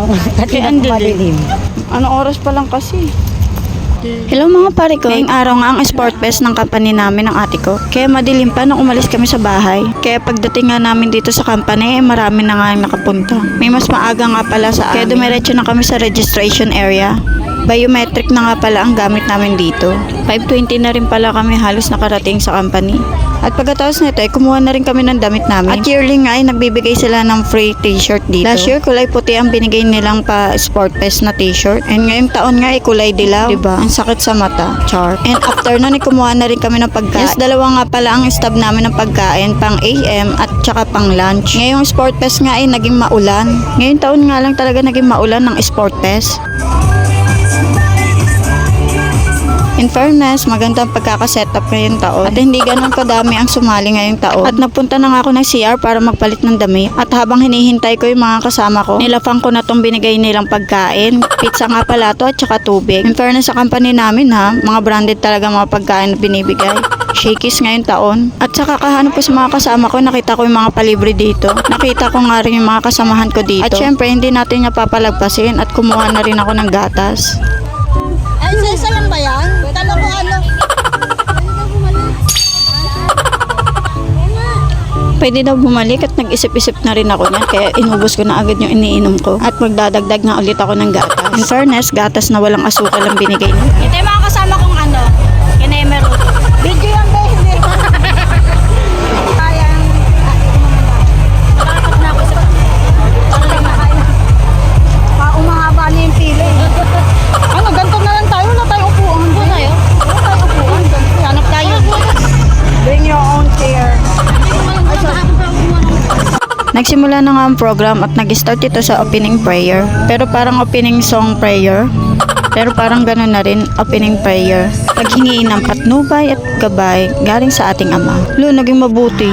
Kasi ang dilim. Anong oras pa lang kasi? Hello mga pare ko. Ngayong araw nga ang sport fest ng company namin ng ate ko. Kaya madilim pa nung umalis kami sa bahay. Kaya pagdating nga namin dito sa company, marami na nga nakapunta. May mas maaga nga pala sa amin. Kaya dumiretso na kami sa registration area. Biometric na nga pala ang gamit namin dito. 5:20 na rin pala kami halos nakarating sa company. At pagkatapos nito ay kumuha na rin kami ng damit namin. At yearly nga ay nagbibigay sila ng free t-shirt dito. Last year kulay puti ang binigay nilang pa sport fest na t-shirt. And ngayong taon nga ay kulay dilaw. Diba? Ang sakit sa mata. Char. And after nun ay kumuha na rin kami ng pagkain. Yes, dalawa nga pala ang stab namin ng pagkain. Pang AM at tsaka pang lunch. Ngayong sport fest nga ay naging maulan. Ngayong taon nga lang talaga naging maulan ng sport fest. In fairness, maganda ang pagkakasetup ngayong taon at hindi ganun kadami ang sumali ngayong taon. At napunta na nga ako ng CR para magpalit ng damit. At habang hinihintay ko yung mga kasama ko, nilafang ko na tong binigay nilang pagkain. Pizza nga pala to at saka tubig. In fairness sa company namin ha, mga branded talaga mga pagkain na binibigay. Shakey's ngayong taon. At saka kahanap ko sa mga kasama ko, nakita ko yung mga palibre dito. Nakita ko nga rin yung mga kasamahan ko dito. At syempre, hindi natin niya papalagpasin at kumuha na rin ako ng gatas. Ay, isa lang ba yan? Kala ko ano? Pwede daw bumalik at nag-isip-isip na rin ako niyan kaya inubos ko na agad yung iniinom ko at magdadagdag nga ulit ako ng gatas. In fairness, gatas na walang asukal ang binigay nila. Ito yung mga kasama kong ano, kinemero. Video yan ba? Hindi. Kayang, nakakap na ako sa umahaba na yung pila. Ano, ganito na lang tayo. Wala tayong upuan. Wala tayo? Wala tayong upuan. Hanap tayo. Bring your own chair. Nagsimula na nga ang program at nag-start ito sa opening prayer. Pero parang opening song prayer. Pero parang gano'n na rin, opening prayer. Paghingi ng patnubay at gabay galing sa ating ama. Naging mabuti.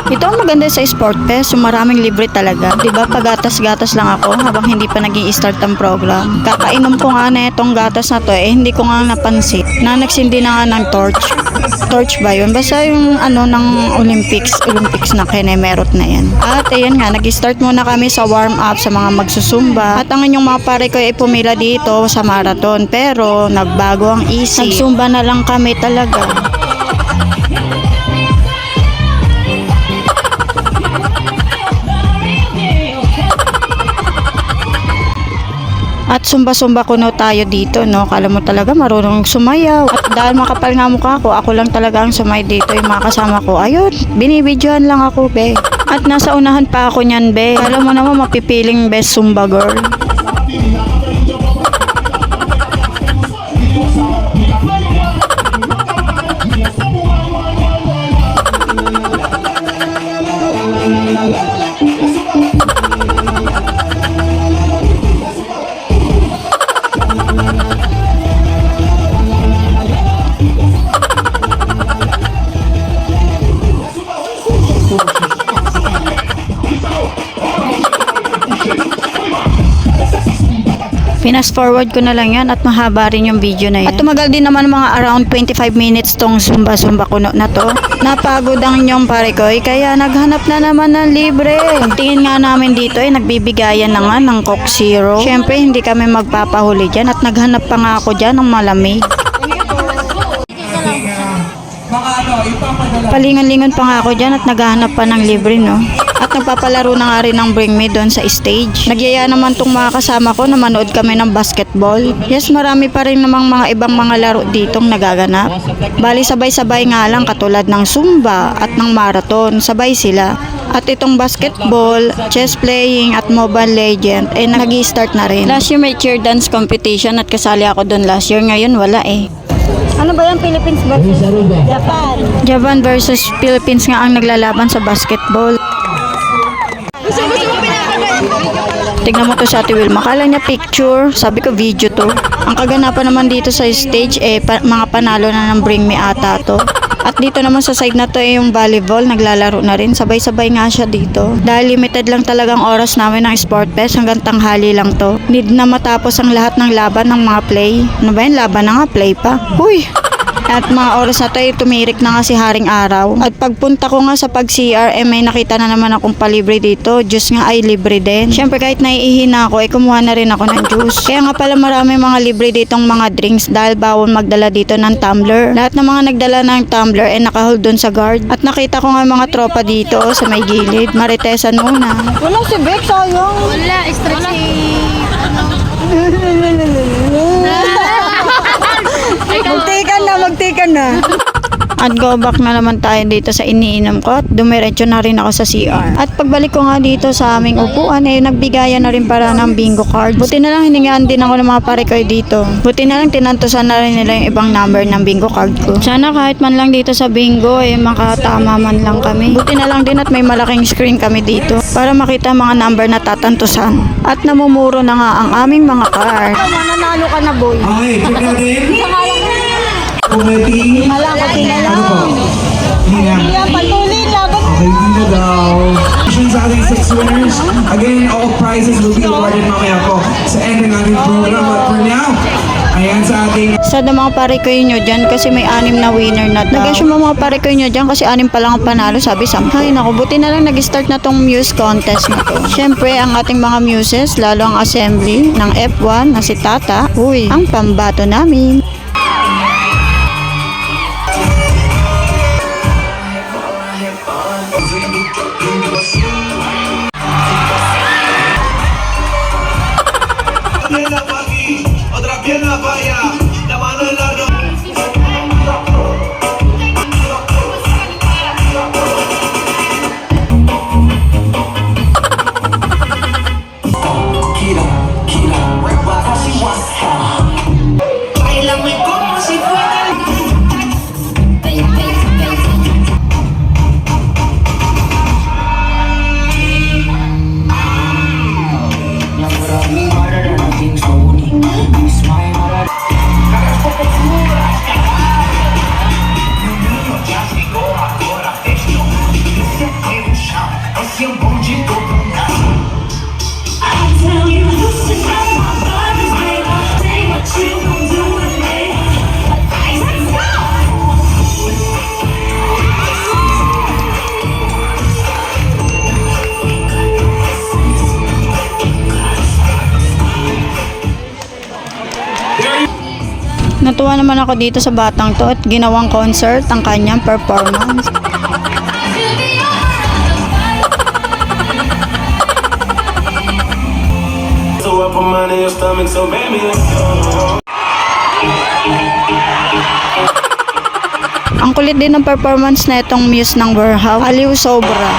Ito ang maganda sa sport fest, yung maraming libre talaga. Diba, pagatas-gatas lang ako habang hindi pa nag-i-start ang program. Kakainom ko nga na itong gatas na to, hindi ko nga napansin na nagsindi na nga ng torch. Torch ba yun? Basta yung ano ng Olympics na kinemerot na yan. At ayan nga, nag-start muna kami sa warm-up sa mga magsusumba. At ang inyong mga pare ko ay pumila dito sa marathon. Pero nagbago ang isip. Nagsumba na lang kami talaga. At sumba-sumba kuno tayo dito, no? Kala mo talaga marunong sumayaw. At dahil makapal nga mukha ko, ako lang talaga ang sumay dito. Yung mga kasama ko, ayun, binibidyohan lang ako, be. At nasa unahan pa ako niyan, be. Kala mo naman mapipiling best sumba girl. Pinas forward ko na lang yan at mahaba rin yung video na yan. At tumagal din naman mga around 25 minutes tong sumba-sumba kuno na to. Napagod ang inyong pare ko kaya naghanap na naman ng libre. Pagtingin nga namin dito ay nagbibigayan na nga ng Coke Zero. Syempre hindi kami magpapahuli dyan at naghanap pa nga ako dyan ng malamig. Palingon-lingon pa nga ako dyan at naghahanap pa ng libre, no? At nagpapalaro na nga rin ng Bring Me doon sa stage. Nagyaya naman tong mga kasama ko na manood kami ng basketball. Yes, marami pa rin namang mga ibang mga laro ditong nagaganap. Bali sabay-sabay nga lang katulad ng Zumba at ng marathon. Sabay sila. At itong basketball, chess playing at Mobile Legend ay nag-i-start na rin. Last year may cheer dance competition at kasali ako doon last year. Ngayon wala eh. Ano ba yan? Philippines versus Japan? Japan versus Philippines nga ang naglalaban sa basketball. Tignan mo to sa Ate Wilma. Kala niya picture. Sabi ko video to. Ang kaganapan naman dito sa stage mga panalo na ng Bring Me ata to. At dito naman sa side na to yung volleyball. Naglalaro na rin. Sabay-sabay nga siya dito. Dahil limited lang talagang oras namin ng sport fest. Hanggang tanghali lang to. Need na matapos ang lahat ng laban ng mga play. Ano ba yun? Laban na nga. Play pa. Uy! At mga oras na to ay tumirik na nga si Haring Araw. At pagpunta ko nga sa pag-CR, may nakita na naman akong palibre dito. Juice nga ay libre din. Siyempre kahit naiihi na ako, kumuha na rin ako ng juice. Kaya nga pala marami mga libre ditong mga drinks dahil bawal magdala dito ng tumbler. Lahat ng mga nagdala ng tumbler ay nakahold dun sa guard. At nakita ko nga mga tropa dito sa may gilid. Maritesan muna. Walang si Beck, sayang. Wala, stress si... Magtikan na. At go back na naman tayo dito sa iniinom ko at dumiretso na rin ako sa CR. At pagbalik ko nga dito sa aming upuan nagbigayan na rin para ng bingo card. Buti na lang hiningaan din ako ng mga pare ko dito. Buti na lang tinantusan na rin nila yung ibang number ng bingo card ko. Sana kahit man lang dito sa bingo makatama man lang kami. Buti na lang din at may malaking screen kami dito para makita mga number na tatantusan. At namumuro na nga ang aming mga card. Mananalo ka na, boy. Okay, check natin. Hindi Kumeti. na lang. Ano po? Hindi na. Yan, patuloy laban. Okay, hindi na daw. Congratulations sa ating 6 winners. Again, all prizes will be awarded mamaya po sa end ng ating program. But for now, ayan sa ating... Sa mga pare ko nyo dyan kasi may 6 na winner na daw. Nag-assume mga pare ko nyo dyan kasi 6 pa lang ang panalo, sabi Sam. Ay naku, buti na lang nag-start na tong muse contest na to. Siyempre, ang ating mga muses, lalo ang assembly ng F1 na si Tata, uy, ang pambato namin. Piedra pa' aquí, otra pierna para allá, la mano en la Bailame como si fuera Natuwa naman ako dito sa batang to at ginawang concert ang kanyang performance. So up on mine in your stomach, so baby, let's go. Ang kulit din ng performance na itong muse ng Warehouse. Aliw sobra.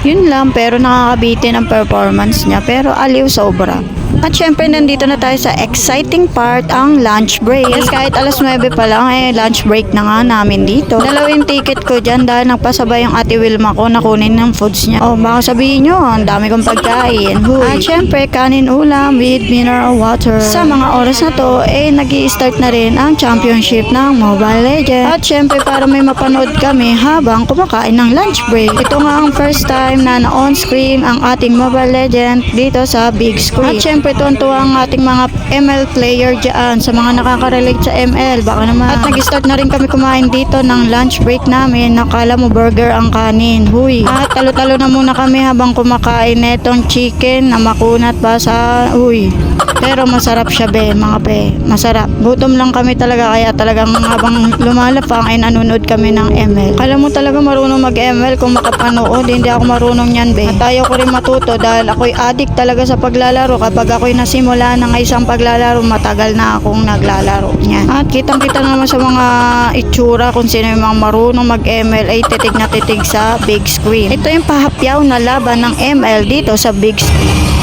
Yun lang, pero nakakabitin ang performance niya, pero aliw sobra. At syempre nandito na tayo sa exciting part, ang lunch break. Yes, kahit alas 9 pa lang lunch break na nga namin dito. Dalawang ticket ko dyan dahil nagpasabay yung ate Wilma ko na kunin ng foods niya. Oh, baka sabihin nyo, ang dami kong pagkain. At syempre kanin ulam with mineral water. Sa mga oras na to, nag-i-start na rin ang championship ng Mobile Legends. At syempre para may mapanood kami habang kumakain ng lunch break. Ito nga ang first time na on screen ang ating Mobile Legends dito sa big screen. At syempre tuwan-tuwa ang ating mga ML player dyan sa mga nakaka-relate sa ML, baka naman. At nag-start na rin kami kumain dito ng lunch break namin. Nakala mo burger ang kanin, huy. At talo-talo na muna kami habang kumakain netong chicken na makunat pa sa, huy. Pero masarap siya be, mga be. Masarap. Gutom lang kami talaga kaya talagang habang lumalapang ay nanonood kami ng ML. Kala mo talaga marunong mag-ML kung makapanood. Hindi ako marunong yan be. At ayaw ko rin matuto dahil ako'y addict talaga sa paglalaro. Kapag ako'y nasimula ng isang paglalaro, matagal na akong naglalaro niyan. At kitang-kita naman sa mga itsura kung sino yung mga marunong mag-ML ay titig na titig sa big screen. Ito yung pahapyaw na laban ng ML dito sa big screen.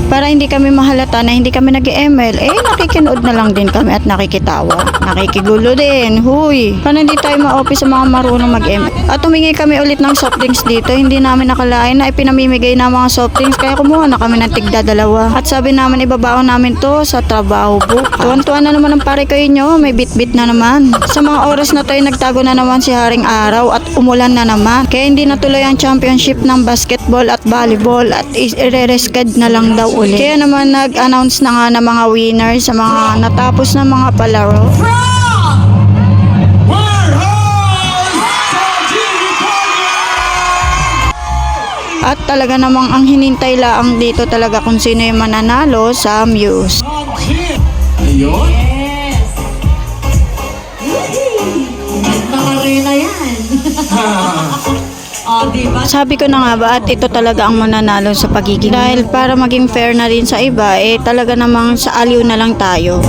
Para hindi kami mahalata na hindi kami nag-ML, nakikinood na lang din kami at nakikitawa. Nakikigulo din, huy. Para hindi tayo ma-office sa mga marunong mag-ML. At humingi kami ulit ng soft drinks dito, hindi namin nakalain na ipinamimigay na mga soft drinks, kaya kumuha na kami ng tigda dalawa. At sabi namin ibabaon namin to sa trabaho book. Tuwan-tuwan na naman ang pare kayo nyo, may bit-bit na naman. Sa mga oras na tayo nagtago na naman si Haring Araw at umulan na naman. Kaya hindi natuloy ang championship ng basketball at volleyball at i-resked na lang daw ulit. Kaya naman nag-announce na nga ng mga winners sa mga natapos na mga palaro. At talaga namang ang hinintay laang dito talaga kung sino yung mananalo sa Muse. Ayun. Nakarina yan. Oh, diba? Sabi ko na nga ba at ito talaga ang mananalo sa pagiging. Dahil para maging fair na rin sa iba, talaga namang sa aliw na lang tayo.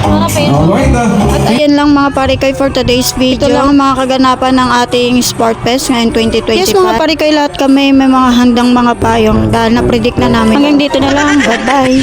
Alright. At ayan lang mga parikoy for today's video. Ito lang ang mga kaganapan ng ating Sport Fest ngayon 2025. Yes mga parikoy, lahat kami may mga handang mga payong dahil na-predict na namin. Hanggang dito na lang. Bye-bye.